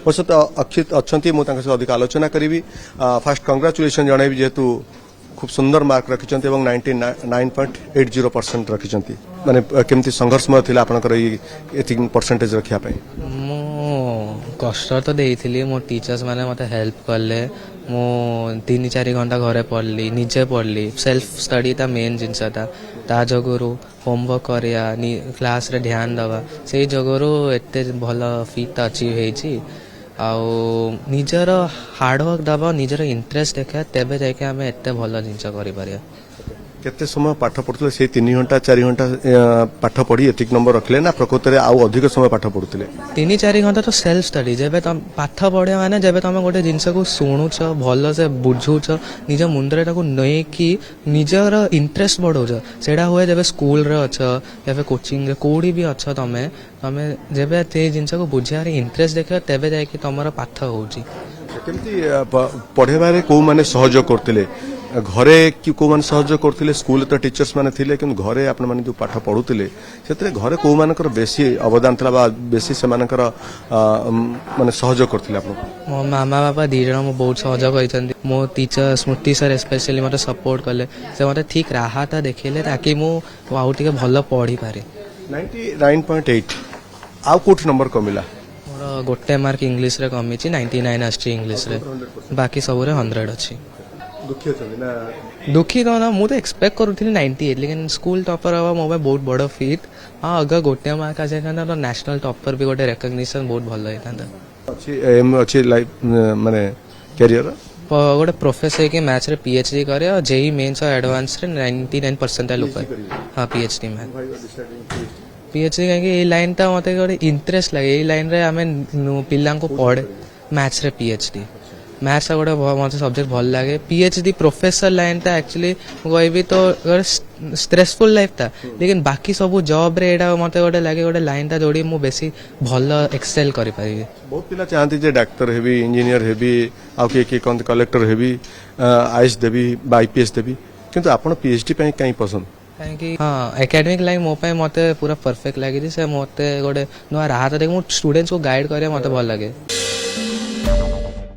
ମୋ ସହିତ ଅକ୍ଷିତ ଅଛନ୍ତି ମୁଁ ତାଙ୍କ ସହିତ ଅଧିକ ଆଲୋଚନା କରିବି ଫାଷ୍ଟ କଂଗ୍ରାଚୁଲେସନ ଜଣାଇବି ଯେହେତୁ खूब सुंदर मार्क रखिंट और 99.80% रखिंट माने केमती संघर्षमय थिला आपनकर एथि परसेंटेज रखिया पे मु कष्ट तो देइथिली मो टीचर्स माने मते हेल्प करले मु 3-4 घंटा घरे पढ़ली निजे पढ़ली सेल्फ स्टडी ता मेन जिनस ता जगरू होमवर्क करिया क्लास रे ध्यान दवा से जगरू एते भल फीट अचीव हेची आउ निजर हार्डवर्क दबा निजर इंटरेस्ट देखा तेबे जाके आम एत भल जिनस कर केते समय पाठ पढ़ुले से 3 घंटा 4 घंटा पाठ पढ़ी एतिक नंबर रखले ना प्रकृत रे आउ अधिक समय पाठ पढ़ुले 3-4 घंटा तो सेल्फ स्टडी जेबे तुम पाठ पढ़े माने जेबे तुम गोटे जिनस को शुणुच भल से बुझुच निज मुंडरे ताको नै कि निजर इंटरेस्ट बढ़ौछ सेडा हुए जेबे स्कूल रे अछ या फिर कोचिंग रे कोडी भी अछ तमे तमे जेबे ते जिनस को बुझिया रे इंटरेस्ट देखियो तेबे जाय कि तमरा पाठ होउची केमती पढ़ेबारे को माने सहयोग करथिले घरे कि को माने सहयोग करथिले स्कूल तो टीचर्स माने थिले कि घरे आपण माने जो पाठ पढुथिले सेतरे घरे को मानकर बेसी अवदान थला बा बेसी से मानकर माने सहयोग करथिले आपण मो मामा बाबा दी जण मो बहुत सहयोग करिसंती मो टीचर स्मृति सर स्पेशली मते सपोर्ट करले से मते ठीक राहता देखिले ताकि मो आउ टिके भलो पढी पारे 99.8 आउ कोठ नंबर कमिला मोर गोटे मार्क इंग्लिश रे कमी छी 99 आछि इंग्लिश रे बाकी सब रे 100 अछि दुखी छथि ना दुखी तो ना मु तो एक्सपेक्ट करूथि 98 लेकिन स्कूल टॉपर हवा मो बहुत बड़ फीट हां अगर गोटे मार्क आ जाय तो नेशनल टॉपर भी गोटे रिकॉग्निशन बहुत भलो हेता अछि एम अछि लाइफ माने करियर गोटे प्रोफेसर के मैथ्स रे पीएचडी करे और जेई मेंस और एडवांस रे 99% ऊपर हां पीएचडी में पीएचडी के ए लाइन ता मते गोटे इंटरेस्ट लागे ए लाइन रे हमें पिल्ला को पढ़े मैथ्स रे पीएचडी मैथ्स गोटे मत सब्जेक्ट भल लगे पीएचडी प्रोफेसर लाइन था एक्चुअली कहबी तो स्ट्रेसफुल लाइफ था लेकिन बाकी सब जॉब रे एटा मते गोटे लगे गोटे लाइन था जोड़ी मु बेसी भल एक्सेल करि पारिबे बहुत पिला चाहती जे डॉक्टर हेबी इंजीनियर हेबी आ के कोन कलेक्टर हेबी आईएएस देबी आईपीएस देबी किंतु आपण पीएचडी पई काई पसंद कि हाँ एकेडमिक लाइन मो पे मते पूरा परफेक्ट लगी से मते गोटे नुआ राहत देख मु स्टूडेंट्स को गाइड करे मते भल लगे